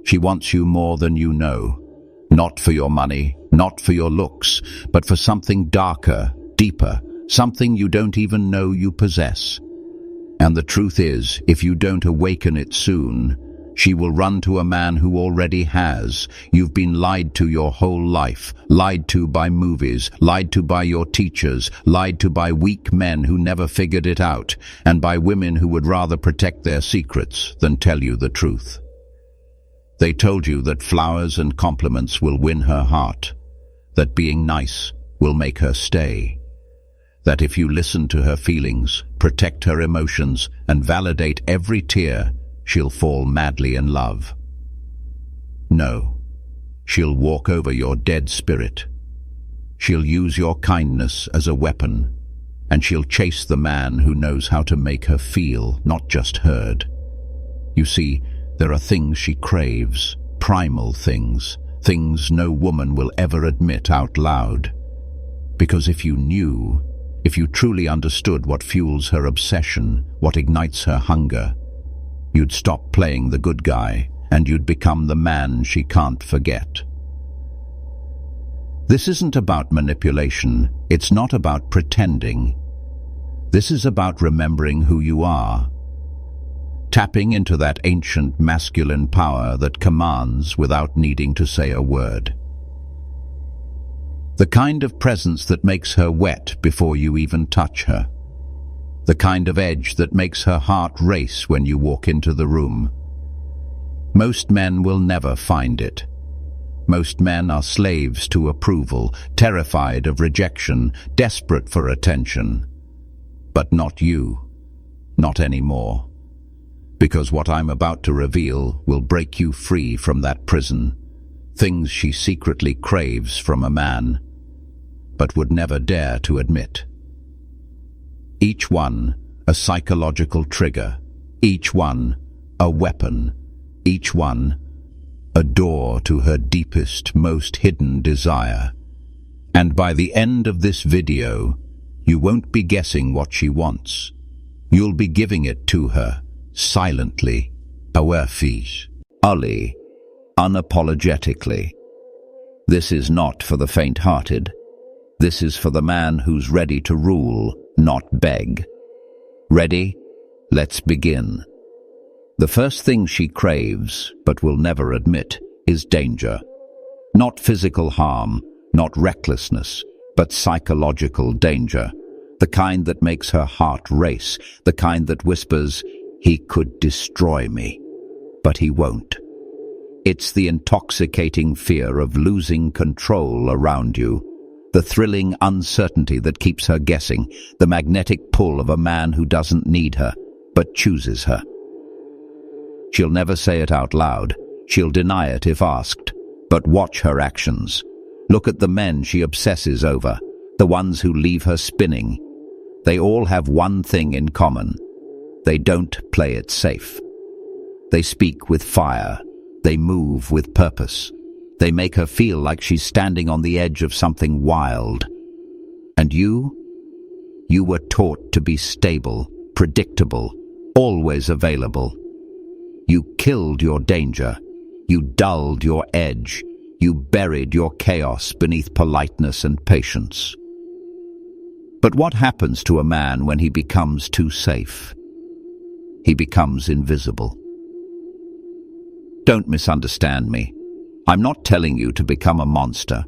She wants you more than you know. Not for your money, not for your looks, but for something darker, deeper, something you don't even know you possess. And the truth is, if you don't awaken it soon, she will run to a man who already has. You've been lied to your whole life, lied to by movies, lied to by your teachers, lied to by weak men who never figured it out, and by women who would rather protect their secrets than tell you the truth. They told you that flowers and compliments will win her heart, that being nice will make her stay, that if you listen to her feelings, protect her emotions, and validate every tear, she'll fall madly in love. No, she'll walk over your dead spirit. She'll use your kindness as a weapon, and she'll chase the man who knows how to make her feel, not just heard. You see, there are things she craves, primal things, things no woman will ever admit out loud. Because if you truly understood what fuels her obsession, what ignites her hunger, you'd stop playing the good guy, and you'd become the man she can't forget. This isn't about manipulation. It's not about pretending. This is about remembering who you are, tapping into that ancient masculine power that commands without needing to say a word. The kind of presence that makes her wet before you even touch her. The kind of edge that makes her heart race when you walk into the room. Most men will never find it. Most men are slaves to approval, terrified of rejection, desperate for attention. But not you. Not anymore. Because what I'm about to reveal will break you free from that prison. Things she secretly craves from a man, but would never dare to admit. Each one a psychological trigger, each one a weapon, each one a door to her deepest, most hidden desire. And by the end of this video, you won't be guessing what she wants. You'll be giving it to her, silently, fully, unapologetically. This is not for the faint-hearted. This is for the man who's ready to rule, not beg. Ready? Let's begin. The first thing she craves, but will never admit, is danger. Not physical harm, not recklessness, but psychological danger. The kind that makes her heart race, the kind that whispers, "He could destroy me, but he won't." It's the intoxicating fear of losing control around you, the thrilling uncertainty that keeps her guessing, the magnetic pull of a man who doesn't need her, but chooses her. She'll never say it out loud. She'll deny it if asked. But watch her actions. Look at the men she obsesses over, the ones who leave her spinning. They all have one thing in common. They don't play it safe. They speak with fire. They move with purpose. They make her feel like she's standing on the edge of something wild. And you were taught to be stable, predictable, always available. You killed your danger. You dulled your edge. You buried your chaos beneath politeness and patience. But what happens to a man when he becomes too safe? He becomes invisible. Don't misunderstand me. I'm not telling you to become a monster.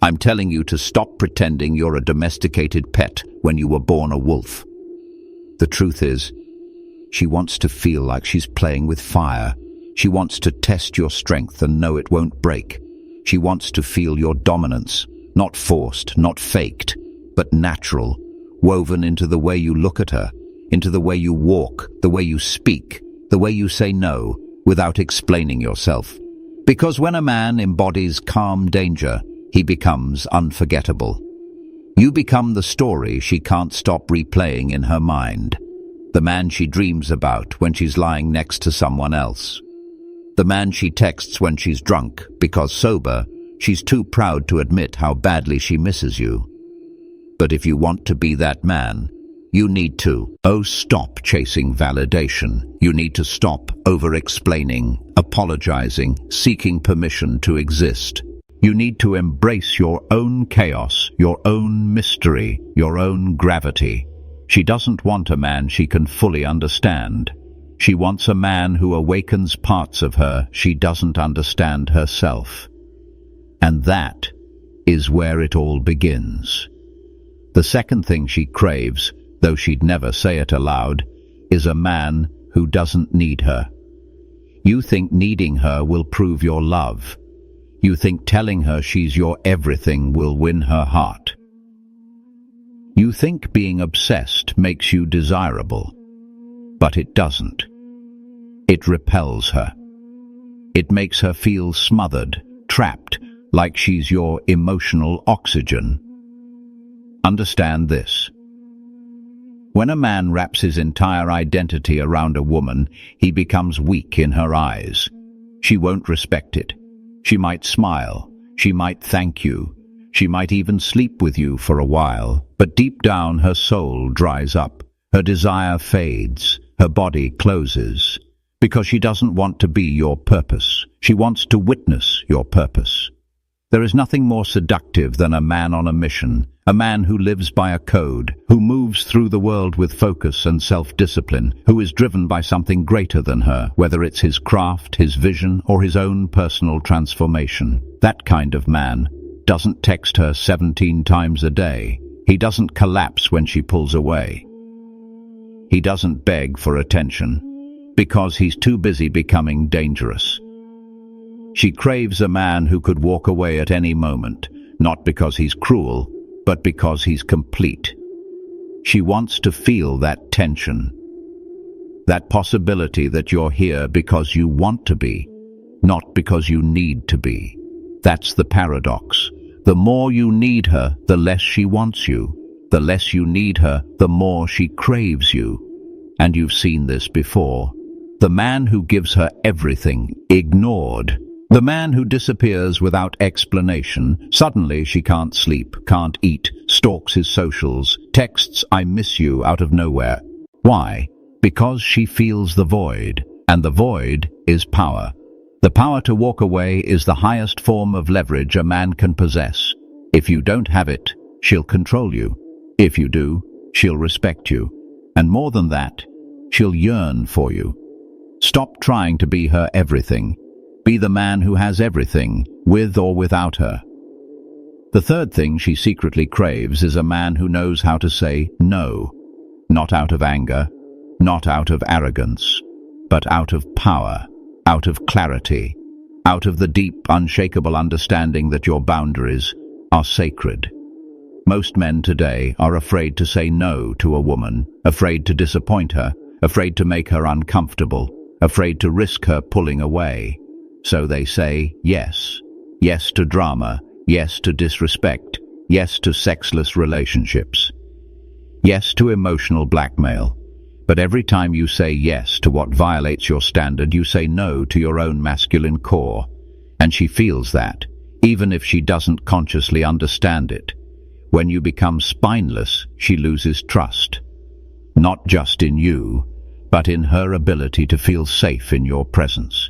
I'm telling you to stop pretending you're a domesticated pet when you were born a wolf. The truth is, she wants to feel like she's playing with fire. She wants to test your strength and know it won't break. She wants to feel your dominance, not forced, not faked, but natural, woven into the way you look at her, into the way you walk, the way you speak, the way you say no, without explaining yourself. Because when a man embodies calm danger, he becomes unforgettable. You become the story she can't stop replaying in her mind. The man she dreams about when she's lying next to someone else. The man she texts when she's drunk, because sober, she's too proud to admit how badly she misses you. But if you want to be that man, You need to, stop chasing validation. You need to stop over-explaining, apologizing, seeking permission to exist. You need to embrace your own chaos, your own mystery, your own gravity. She doesn't want a man she can fully understand. She wants a man who awakens parts of her she doesn't understand herself. And that is where it all begins. The second thing she craves, though she'd never say it aloud, is a man who doesn't need her. You think needing her will prove your love. You think telling her she's your everything will win her heart. You think being obsessed makes you desirable, but it doesn't. It repels her. It makes her feel smothered, trapped, like she's your emotional oxygen. Understand this. When a man wraps his entire identity around a woman, he becomes weak in her eyes. She won't respect it. She might smile. She might thank you. She might even sleep with you for a while, but deep down her soul dries up. Her desire fades. Her body closes. Because she doesn't want to be your purpose. She wants to witness your purpose. There is nothing more seductive than a man on a mission, a man who lives by a code, who moves through the world with focus and self-discipline, who is driven by something greater than her, whether it's his craft, his vision, or his own personal transformation. That kind of man doesn't text her 17 times a day. He doesn't collapse when she pulls away. He doesn't beg for attention, because he's too busy becoming dangerous. She craves a man who could walk away at any moment, not because he's cruel, but because he's complete. She wants to feel that tension, that possibility that you're here because you want to be, not because you need to be. That's the paradox. The more you need her, the less she wants you. The less you need her, the more she craves you. And you've seen this before. The man who gives her everything, ignored. The man who disappears without explanation. Suddenly she can't sleep, can't eat, stalks his socials, texts "I miss you" out of nowhere. Why? Because she feels the void, and the void is power. The power to walk away is the highest form of leverage a man can possess. If you don't have it, she'll control you. If you do, she'll respect you. And more than that, she'll yearn for you. Stop trying to be her everything. Be the man who has everything, with or without her. The third thing she secretly craves is a man who knows how to say no. Not out of anger, not out of arrogance, but out of power, out of clarity, out of the deep, unshakable understanding that your boundaries are sacred. Most men today are afraid to say no to a woman, afraid to disappoint her, afraid to make her uncomfortable, afraid to risk her pulling away. So they say yes. Yes to drama, yes to disrespect, yes to sexless relationships, yes to emotional blackmail. But every time you say yes to what violates your standard, you say no to your own masculine core. And she feels that, even if she doesn't consciously understand it. When you become spineless, she loses trust. Not just in you, but in her ability to feel safe in your presence.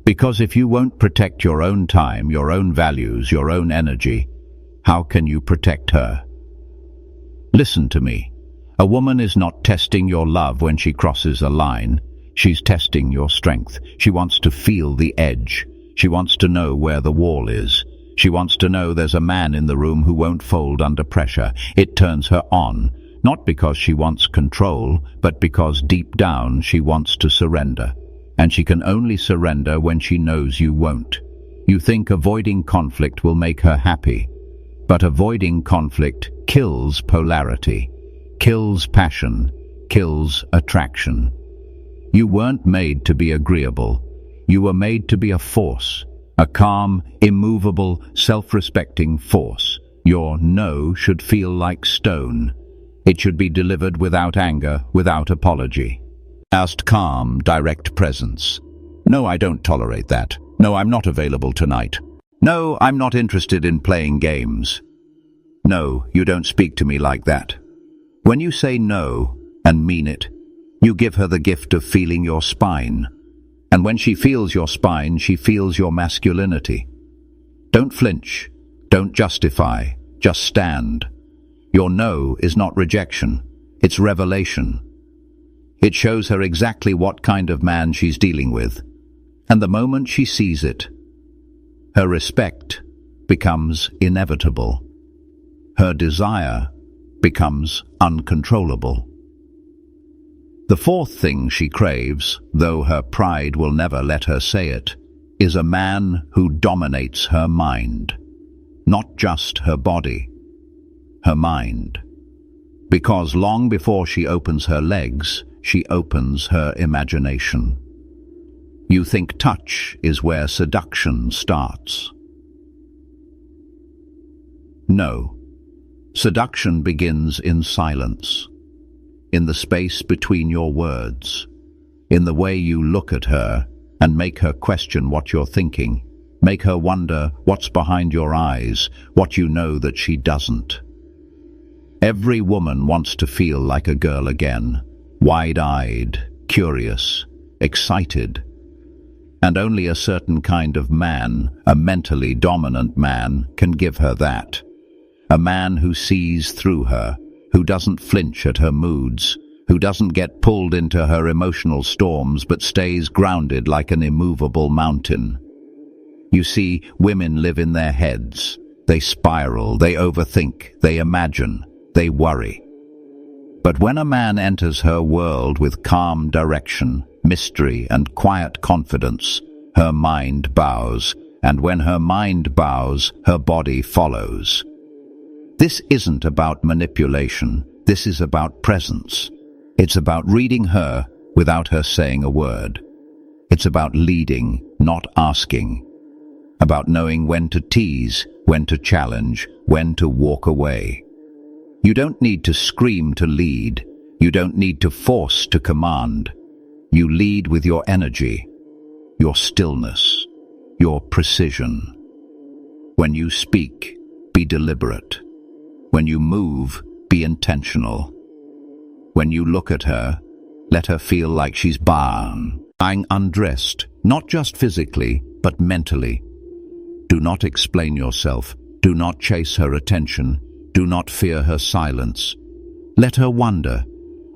Because if you won't protect your own time, your own values, your own energy, how can you protect her? Listen to me. A woman is not testing your love when she crosses a line. She's testing your strength. She wants to feel the edge. She wants to know where the wall is. She wants to know there's a man in the room who won't fold under pressure. It turns her on, not because she wants control, but because deep down she wants to surrender. And she can only surrender when she knows you won't. You think avoiding conflict will make her happy, but avoiding conflict kills polarity, kills passion, kills attraction. You weren't made to be agreeable. You were made to be a force, a calm, immovable, self-respecting force. Your no should feel like stone. It should be delivered without anger, without apology. Just calm, direct presence. No, I don't tolerate that. No, I'm not available tonight. No, I'm not interested in playing games. No, you don't speak to me like that. When you say no and mean it, you give her the gift of feeling your spine. And when she feels your spine, she feels your masculinity. Don't flinch. Don't justify. Just stand. Your no is not rejection. It's revelation. It shows her exactly what kind of man she's dealing with. And the moment she sees it, her respect becomes inevitable. Her desire becomes uncontrollable. The fourth thing she craves, though her pride will never let her say it, is a man who dominates her mind. Not just her body, her mind. Because long before she opens her legs, she opens her imagination. You think touch is where seduction starts. No. Seduction begins in silence, in the space between your words, in the way you look at her and make her question what you're thinking, make her wonder what's behind your eyes, what you know that she doesn't. Every woman wants to feel like a girl again, wide-eyed, curious, excited. And only a certain kind of man, a mentally dominant man, can give her that. A man who sees through her, who doesn't flinch at her moods, who doesn't get pulled into her emotional storms but stays grounded like an immovable mountain. You see, women live in their heads. They spiral, they overthink, they imagine, they worry. But when a man enters her world with calm direction, mystery and quiet confidence, her mind bows, and when her mind bows, her body follows. This isn't about manipulation, this is about presence. It's about reading her without her saying a word. It's about leading, not asking. About knowing when to tease, when to challenge, when to walk away. You don't need to scream to lead. You don't need to force to command. You lead with your energy, your stillness, your precision. When you speak, be deliberate. When you move, be intentional. When you look at her, let her feel like she's being undressed, not just physically, but mentally. Do not explain yourself. Do not chase her attention. Do not fear her silence. Let her wonder.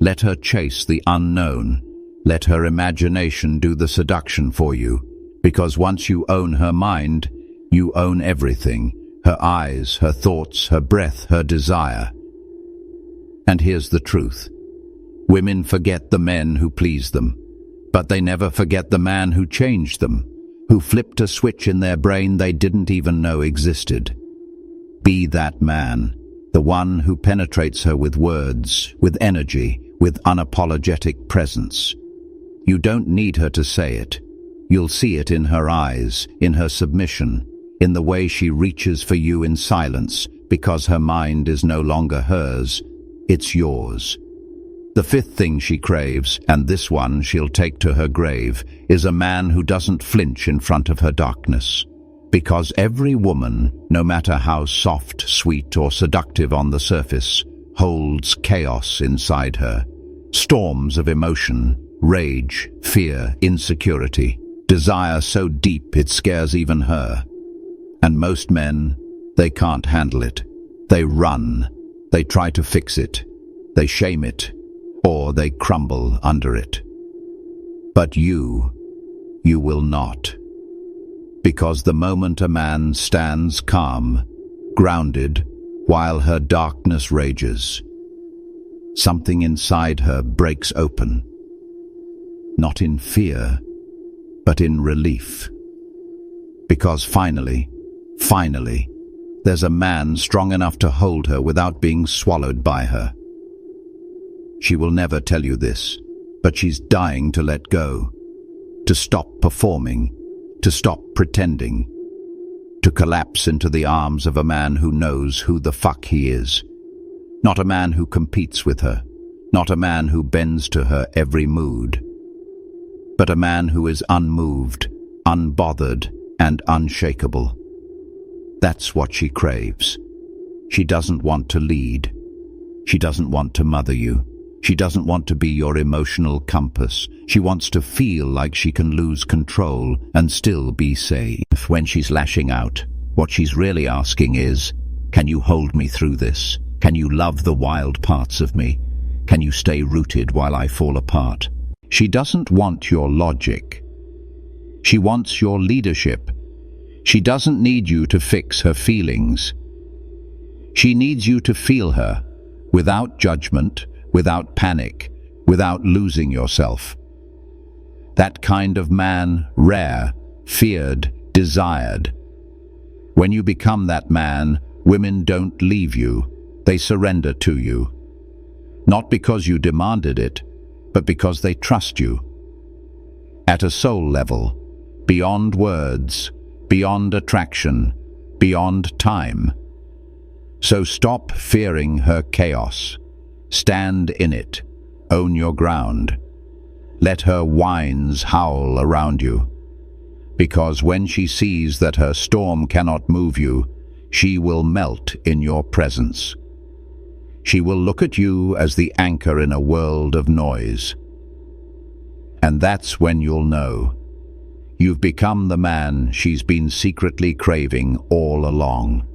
Let her chase the unknown. Let her imagination do the seduction for you. Because once you own her mind, you own everything. Her eyes, her thoughts, her breath, her desire. And here's the truth. Women forget the men who please them, but they never forget the man who changed them, who flipped a switch in their brain they didn't even know existed. Be that man, the one who penetrates her with words, with energy, with unapologetic presence. You don't need her to say it. You'll see it in her eyes, in her submission, in the way she reaches for you in silence, because her mind is no longer hers, it's yours. The fifth thing she craves, and this one she'll take to her grave, is a man who doesn't flinch in front of her darkness. Because every woman, no matter how soft, sweet, or seductive on the surface, holds chaos inside her. Storms of emotion, rage, fear, insecurity, desire so deep it scares even her. And most men, they can't handle it. They run. They try to fix it. They shame it. Or they crumble under it. But you will not. Because the moment a man stands calm, grounded, while her darkness rages, something inside her breaks open. Not in fear, but in relief. Because finally, there's a man strong enough to hold her without being swallowed by her. She will never tell you this, but she's dying to let go, to stop performing, to stop pretending, to collapse into the arms of a man who knows who the fuck he is. Not a man who competes with her, not a man who bends to her every mood, but a man who is unmoved, unbothered, and unshakable. That's what she craves. She doesn't want to lead. She doesn't want to mother you. She doesn't want to be your emotional compass. She wants to feel like she can lose control and still be safe. When she's lashing out, what she's really asking is, can you hold me through this? Can you love the wild parts of me? Can you stay rooted while I fall apart? She doesn't want your logic. She wants your leadership. She doesn't need you to fix her feelings. She needs you to feel her, without judgment, without panic, without losing yourself. That kind of man, rare, feared, desired. When you become that man, women don't leave you, they surrender to you. Not because you demanded it, but because they trust you. At a soul level, beyond words, beyond attraction, beyond time. So stop fearing her chaos. Stand in it. Own your ground. Let her whines howl around you. Because when she sees that her storm cannot move you, she will melt in your presence. She will look at you as the anchor in a world of noise. And that's when you'll know. You've become the man she's been secretly craving all along.